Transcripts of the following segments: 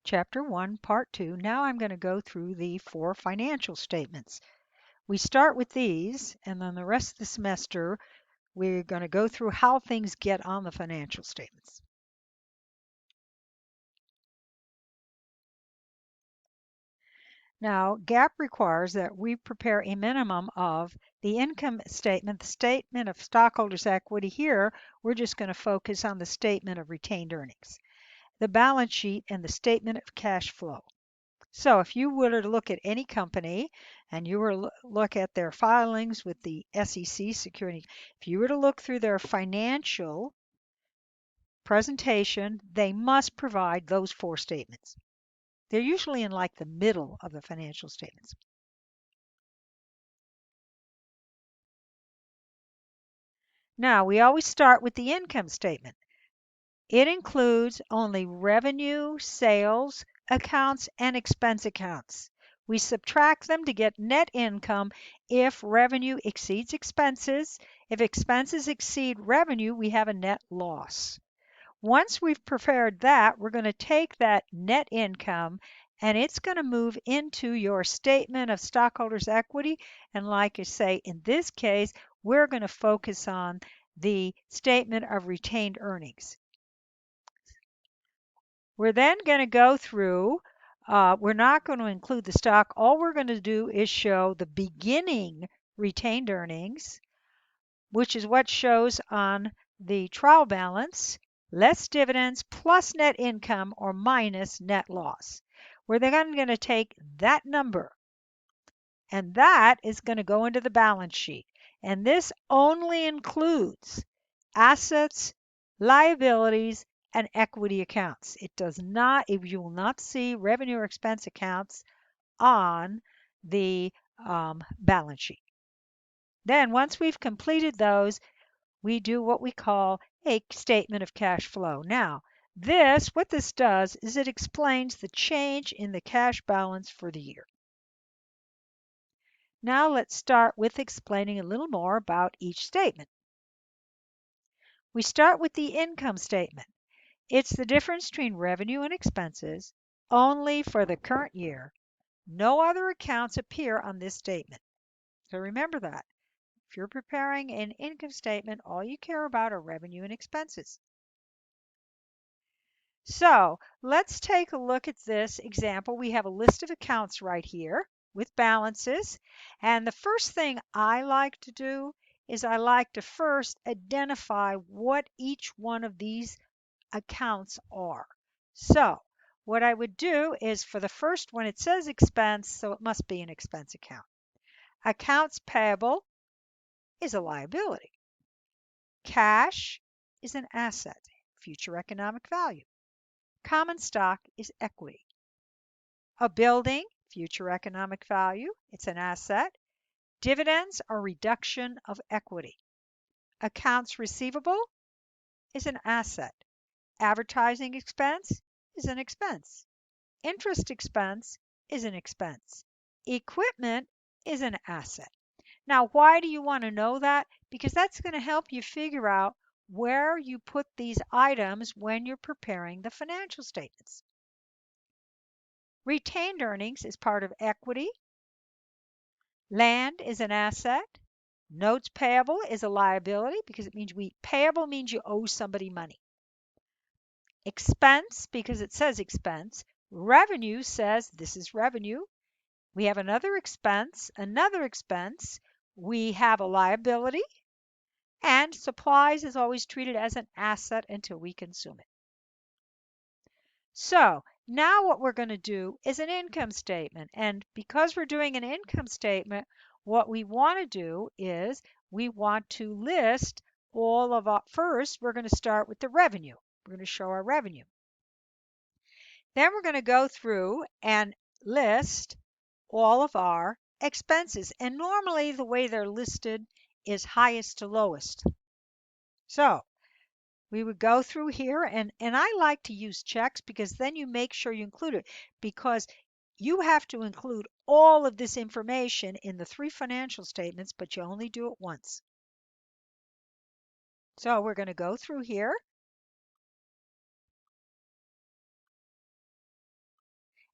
Chapter 1, Part 2. Now I'm going to go through the 4 financial statements. We start with these, and then the rest of the semester, we're going to go through how things get on the financial statements. Now, GAAP requires that we prepare a minimum of the income statement, the statement of stockholders' equity. Here, we're just going to focus on the statement of retained earnings, the balance sheet, and the statement of cash flow. So if you were to look at any company and you were to look at their filings with the SEC security, if you were to look through their financial presentation, they must provide those 4 statements. They're usually in like the middle of the financial statements. Now, we always start with the income statement. It includes only revenue, sales accounts, and expense accounts. We subtract them to get net income if revenue exceeds expenses. If expenses exceed revenue, we have a net loss. Once we've prepared that, we're going to take that net income and it's going to move into your statement of stockholders' equity. And like I say, in this case, we're going to focus on the statement of retained earnings. We're then going to go through, we're not going to include the stock. All we're going to do is show the beginning retained earnings, which is what shows on the trial balance, less dividends plus net income or minus net loss. We're then going to take that number, and that is going to go into the balance sheet. And this only includes assets, liabilities, and equity accounts. It does not, you will not see revenue or expense accounts on the balance sheet. Then once we've completed those, we do what we call a statement of cash flow. Now, what this does is it explains the change in the cash balance for the year. Now let's start with explaining a little more about each statement. We start with the income statement. It's the difference between revenue and expenses only for the current year. No other accounts appear on this statement. So remember that. If you're preparing an income statement, all you care about are revenue and expenses. So let's take a look at this example. We have a list of accounts right here with balances. And the first thing I like to do is I like to first identify what each one of these accounts are. So what I would do is for the first one, it says expense, so it must be an expense account. Accounts payable is a liability. Cash is an asset, future economic value. Common stock is equity. A building, future economic value, it's an asset. Dividends are reduction of equity. Accounts receivable is an asset. Advertising expense is an expense. Interest expense is an expense. Equipment is an asset. Now, why do you want to know that? Because that's going to help you figure out where you put these items when you're preparing the financial statements. Retained earnings is part of equity. Land is an asset. Notes payable is a liability because it means payable means you owe somebody money. Expense, because it says expense. Revenue says this is revenue. We have another expense. We have a liability. And supplies is always treated as an asset until we consume it. So now what we're going to do is an income statement. And because we're doing an income statement, what we want to do is we want to list all of our, first, we're going to start with the revenue. We're going to show our revenue. Then we're going to go through and list all of our expenses. And normally the way they're listed is highest to lowest. So we would go through here, and I like to use checks because then you make sure you include it, because you have to include all of this information in the 3 financial statements, but you only do it once. So we're going to go through here.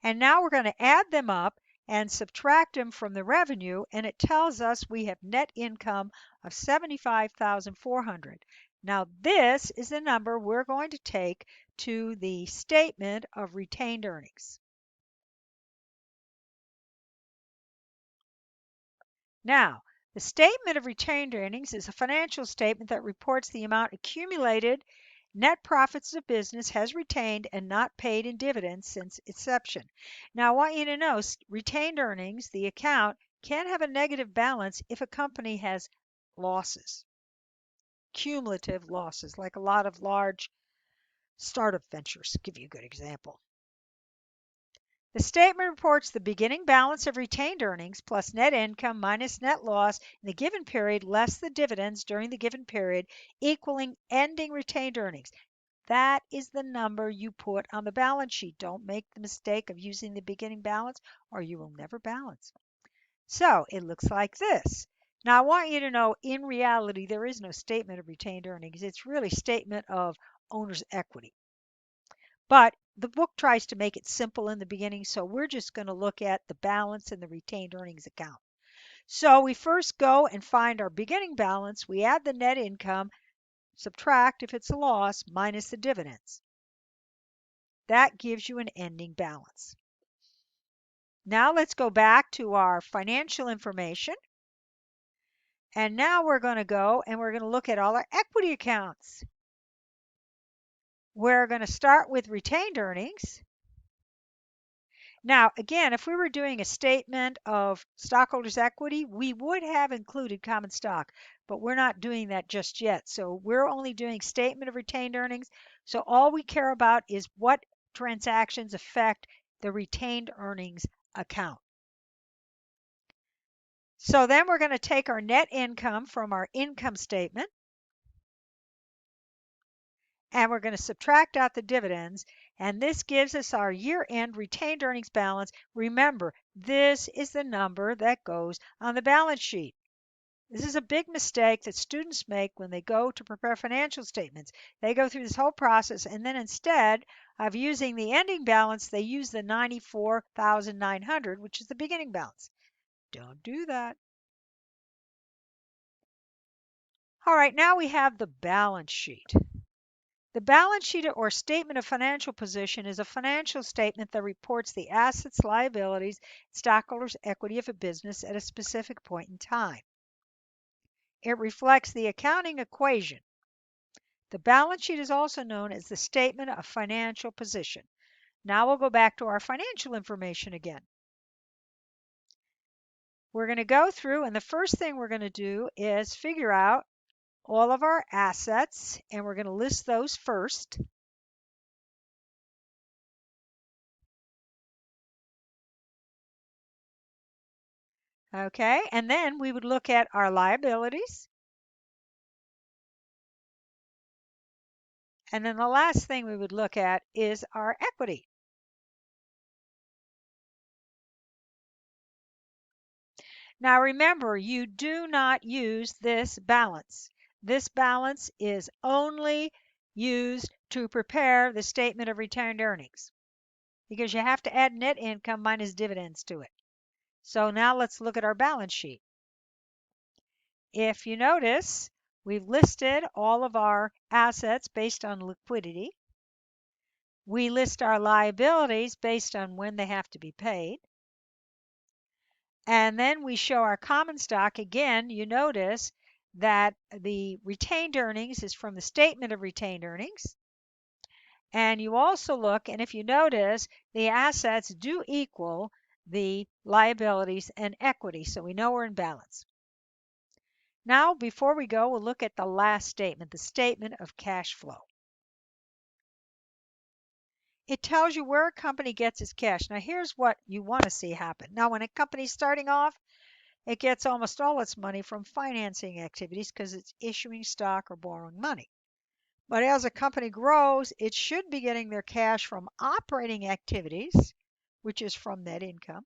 And now we're going to add them up and subtract them from the revenue, and it tells us we have net income of 75,400. Now this is the number we're going to take to the statement of retained earnings. Now, the statement of retained earnings is a financial statement that reports the amount accumulated net profits of business has retained and not paid in dividends since inception. Now, I want you to know retained earnings, the account, can have a negative balance if a company has losses, cumulative losses, like a lot of large startup ventures. Give you a good example. The statement reports the beginning balance of retained earnings plus net income minus net loss in the given period less the dividends during the given period, equaling ending retained earnings. That is the number you put on the balance sheet. Don't make the mistake of using the beginning balance or you will never balance. So it looks like this. Now I want you to know in reality there is no statement of retained earnings. It's really statement of owner's equity. But the book tries to make it simple in the beginning, so we're just going to look at the balance in the retained earnings account. So we first go and find our beginning balance. We add the net income, subtract if it's a loss, minus the dividends. That gives you an ending balance. Now let's go back to our financial information. And now we're going to go and we're going to look at all our equity accounts. We're going to start with retained earnings. Now, again, if we were doing a statement of stockholders' equity, we would have included common stock, but we're not doing that just yet. So we're only doing statement of retained earnings. So all we care about is what transactions affect the retained earnings account. So then we're going to take our net income from our income statement, and we're going to subtract out the dividends, and this gives us our year-end retained earnings balance. Remember, this is the number that goes on the balance sheet. This is a big mistake that students make when they go to prepare financial statements. They go through this whole process, and then instead of using the ending balance, they use the 94,900, which is the beginning balance. Don't do that. All right, now we have the balance sheet. The balance sheet or statement of financial position is a financial statement that reports the assets, liabilities, stockholders' equity of a business at a specific point in time. It reflects the accounting equation. The balance sheet is also known as the statement of financial position. Now we'll go back to our financial information again. We're going to go through, and the first thing we're going to do is figure out all of our assets, and we're going to list those first. Okay, and then we would look at our liabilities. And then the last thing we would look at is our equity. Now remember, you do not use this balance. This balance is only used to prepare the statement of retained earnings because you have to add net income minus dividends to it. So now let's look at our balance sheet. If you notice, we've listed all of our assets based on liquidity. We list our liabilities based on when they have to be paid. And then we show our common stock. Again, you notice that the retained earnings is from the statement of retained earnings. And you also look, and if you notice, the assets do equal the liabilities and equity. So we know we're in balance. Now, before we go, we'll look at the last statement, the statement of cash flow. It tells you where a company gets its cash. Now, here's what you want to see happen. Now, when a company's starting off, it gets almost all its money from financing activities because it's issuing stock or borrowing money. But as a company grows, it should be getting their cash from operating activities, which is from net income,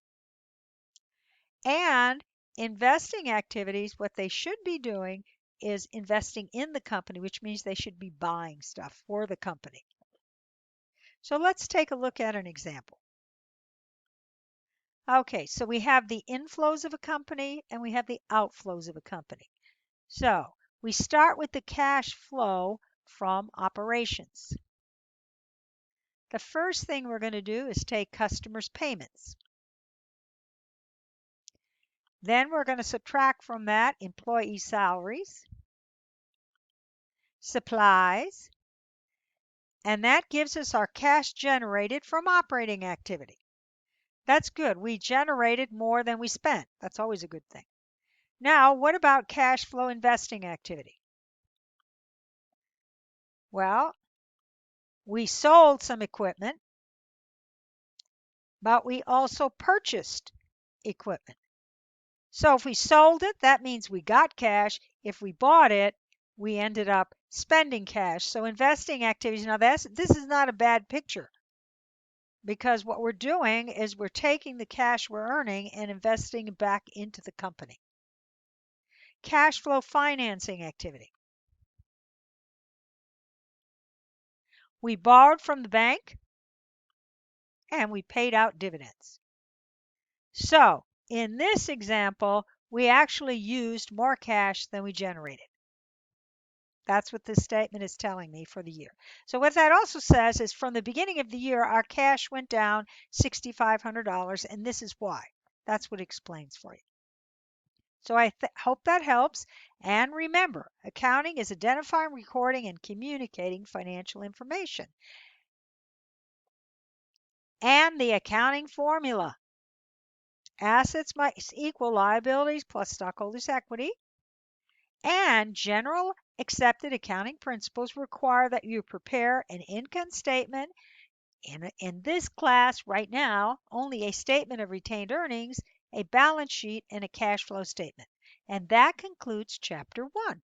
and investing activities. What they should be doing is investing in the company, which means they should be buying stuff for the company. So let's take a look at an example. Okay, so we have the inflows of a company and we have the outflows of a company. So we start with the cash flow from operations. The first thing we're going to do is take customers' payments. Then we're going to subtract from that employee salaries, supplies, and that gives us our cash generated from operating activity. That's good. We generated more than we spent. That's always a good thing. Now, what about cash flow investing activity? Well, we sold some equipment, but we also purchased equipment. So if we sold it, that means we got cash. If we bought it, we ended up spending cash. So investing activities, now this is not a bad picture because what we're doing is we're taking the cash we're earning and investing it back into the company. Cash flow financing activity. We borrowed from the bank and we paid out dividends. So in this example, we actually used more cash than we generated. That's what this statement is telling me for the year. So what that also says is from the beginning of the year, our cash went down $6,500, and this is why. That's what it explains for you. So I hope that helps. And remember, accounting is identifying, recording, and communicating financial information. And the accounting formula. Assets must equal liabilities plus stockholders' equity. And general accepted accounting principles require that you prepare an income statement. In this class right now, only a statement of retained earnings, a balance sheet, and a cash flow statement. And that concludes Chapter 1.